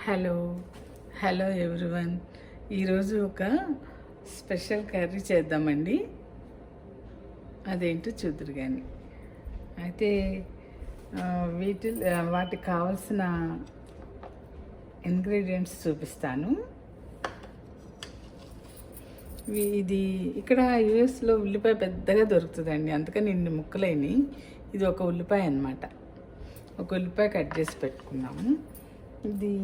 Hello hello everyone. ఈరోజు ఒక special curry చేద్దామండి. అదేంటో చూద్దరు కానీ. అయితే వాటికి కావాల్సిన ఇంగ్రీడియంట్స్ చూపిస్తాను. ఇది ఇక్కడ యూఎస్లో ఉల్లిపాయ పెద్దగా దొరుకుతుందండి, అందుకని ఇన్ని ముక్కలేని. ఇది ఒక ఉల్లిపాయ అన్నమాట. ఒక ఉల్లిపాయ కట్ చేసి పెట్టుకున్నాము. ఇది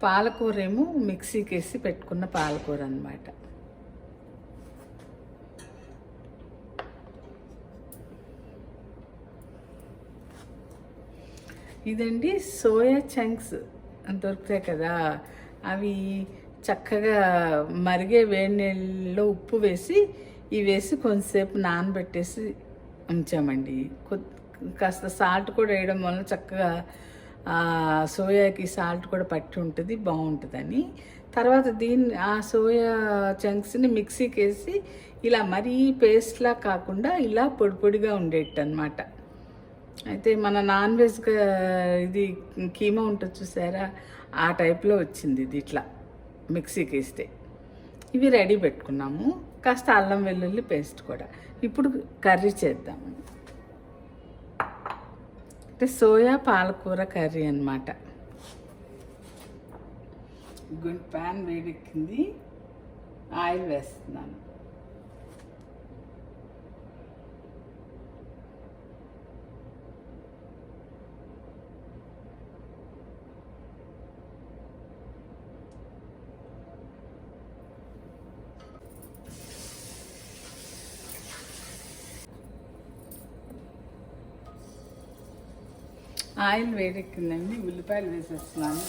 పాలకూర ఏమో మిక్సీకి వేసి పెట్టుకున్న పాలకూర అన్నమాట. ఇదండి సోయా చంక్స్ దొరుకుతాయి కదా, అవి చక్కగా మరిగే వేడి నీళ్ళలో ఉప్పు వేసి ఇవి వేసి కొంతసేపు నానబెట్టేసి ఉంచామండి. కాస్త సాల్ట్ కూడా వేయడం వల్ల చక్కగా సోయాకి సాల్ట్ కూడా పట్టి ఉంటుంది, బాగుంటుందని. తర్వాత ఆ సోయా చంక్స్ని మిక్సీకి వేసి ఇలా మరీ పేస్ట్లా కాకుండా ఇలా పొడి పొడిగా ఉండేట్టు అనమాట. అయితే మన నాన్ వెజ్గా ఇది కీమా ఉంటుంది చూసారా, ఆ టైప్లో వచ్చింది ఇది ఇట్లా మిక్సీకి వేస్తే. ఇవి రెడీ పెట్టుకున్నాము. కాస్త అల్లం వెల్లుల్లి పేస్ట్ కూడా. ఇప్పుడు కర్రీ చేద్దాము. అంటే సోయా పాలకూర కర్రీ అన్నమాట. ప్యాన్ వేడెక్కింది, ఆయిల్ వేస్తున్నాను. ఆయిల్ వేడెక్కిందండి, ఉల్లిపాయలు వేసేస్తున్నాను.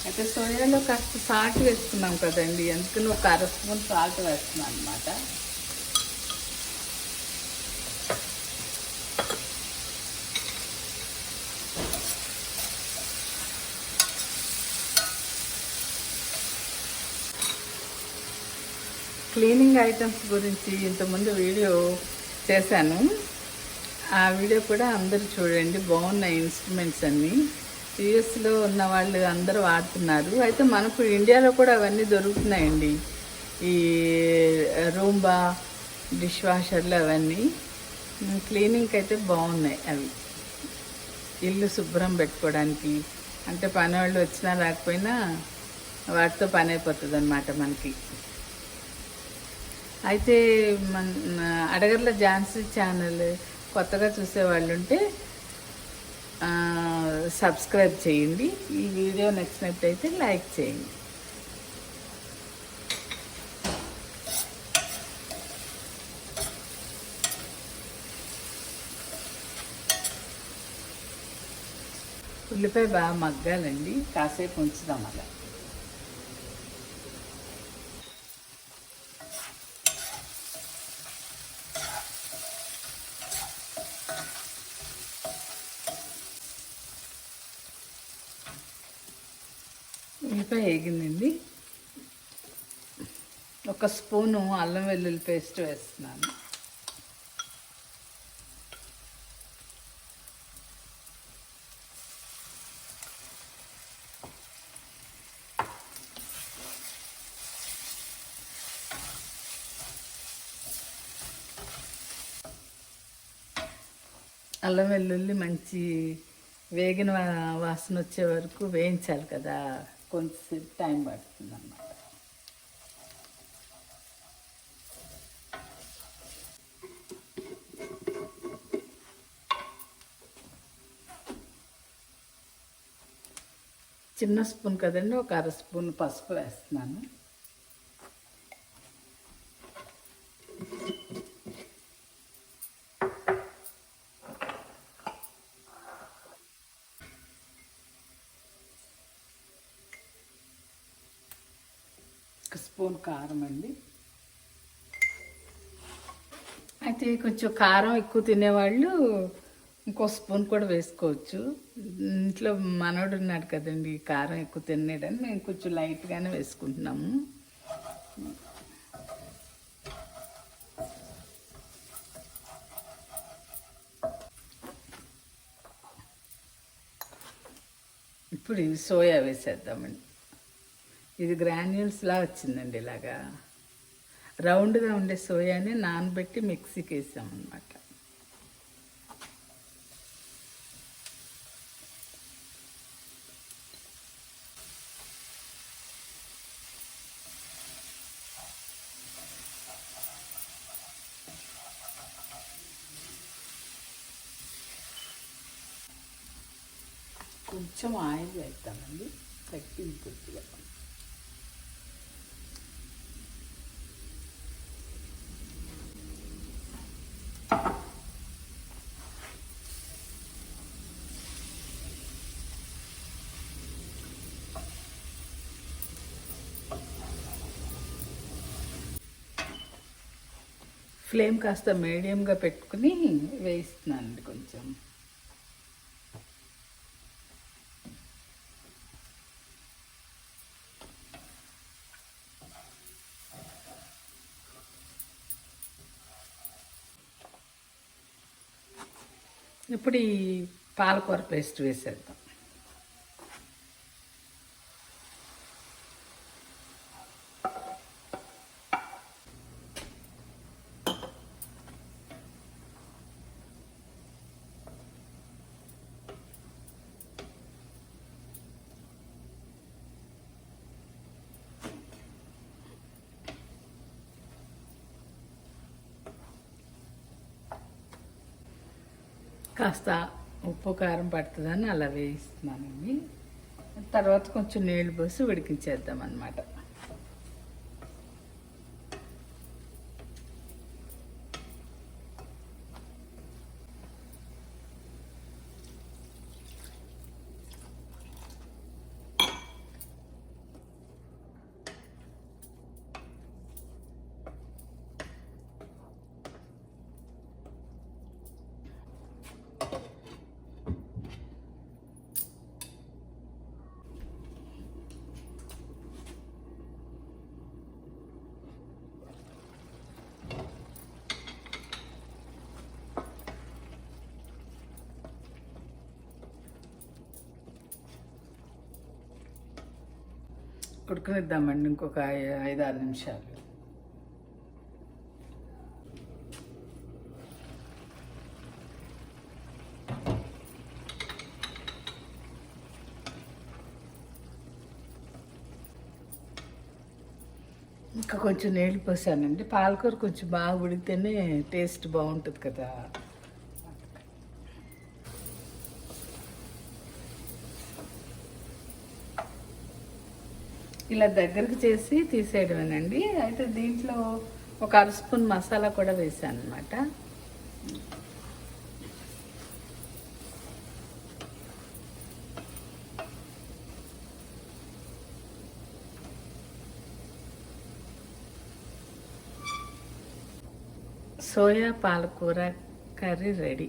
అయితే సోయాలో కాస్త సాల్ట్ వేసుకున్నాం కదండి, అందుకని ఒక అర స్పూన్ సాల్ట్ వేస్తున్నాను అనమాట. క్లీనింగ్ ఐటమ్స్ గురించి ఇంతకుముందు వీడియో చేశాను. ఆ వీడియో కూడా అందరూ చూడండి, బాగున్నాయి ఇన్స్ట్రుమెంట్స్ అన్నీ. యూఎస్లో ఉన్న వాళ్ళు అందరూ వాడుతున్నారు. అయితే మనకు ఇండియాలో కూడా అవన్నీ దొరుకుతున్నాయండి, ఈ రూంబా డిష్ వాషర్లు అవన్నీ. క్లీనింగ్కి అయితే బాగున్నాయి అవి. ఇల్లు శుభ్రం పెట్టుకోవడానికి, అంటే పని వాళ్ళు వచ్చినా రాకపోయినా వాటితో పని అయిపోతుంది అన్నమాట మనకి. అయితే అడగర్ల ఝాన్సీ ఛానల్ కొత్తగా చూసేవాళ్ళు ఉంటే సబ్స్క్రైబ్ చేయండి. ఈ వీడియో నచ్చినట్టయితే లైక్ చేయండి. ఉల్లిపాయ బాగా మగ్గాలండి, కాసేపు ఉంచుదాం అలా. ఉల్లిపాయ వేగిందండి, ఒక స్పూను అల్లం వెల్లుల్లి పేస్ట్ వేస్తున్నాను. అల్లం వెల్లుల్లి మంచి వేగిన వాసన వచ్చే వరకు వేయించాలి కదా, కొంచెంసేపు టైం పడుతుంది అన్నమాట. చిన్న స్పూన్ కదండి, ఒక అర స్పూన్ పసుపు వేస్తున్నాను. ఒక స్పూన్ కారం అండి. అయితే కొంచెం కారం ఎక్కువ తినేవాళ్ళు ఇంకో స్పూన్ కూడా వేసుకోవచ్చు. ఇంట్లో మనోడు ఉన్నాడు కదండి, కారం ఎక్కువ తినేడని మేము కొంచెం లైట్గానే వేసుకుంటున్నాము. ఇప్పుడు ఇది సోయా వేసేద్దామండి. ఇది గ్రాన్యూల్స్లా వచ్చిందండి. ఇలాగా రౌండ్గా ఉండే సోయాని నానబెట్టి మిక్సీకి వేసామన్నమాట. కొంచెం ఆయిల్ వేస్తామండి, తగ్గింది కొద్దిగా. ఫ్లేమ్ కాస్త మీడియంగా పెట్టుకుని వేయిస్తున్నానండి కొంచెం. ఇప్పుడు ఈ పాలకూర పేస్ట్ వేసేద్దాం. కాస్త ఉప్పు కారం పడుతుందని అలా వేయిస్తున్నానండి. తర్వాత కొంచెం నీళ్ళు పోసి ఉడికించేద్దాం అన్నమాట. ఉడకనిద్దామండి ఇంకొక 5-6 నిమిషాలు. ఇంకా కొంచెం నీళ్ళు పోసానండి. పాలకూర కొంచెం బాగా ఉడికితేనే టేస్ట్ బాగుంటుంది కదా. ఇలా దగ్గరకు చేసి తీసేయడమేనండి. అయితే దీంట్లో ఒక 1/2 స్పూన్ మసాలా కూడా వేసాను అనమాట. సోయా పాలకూర కర్రీ రెడీ.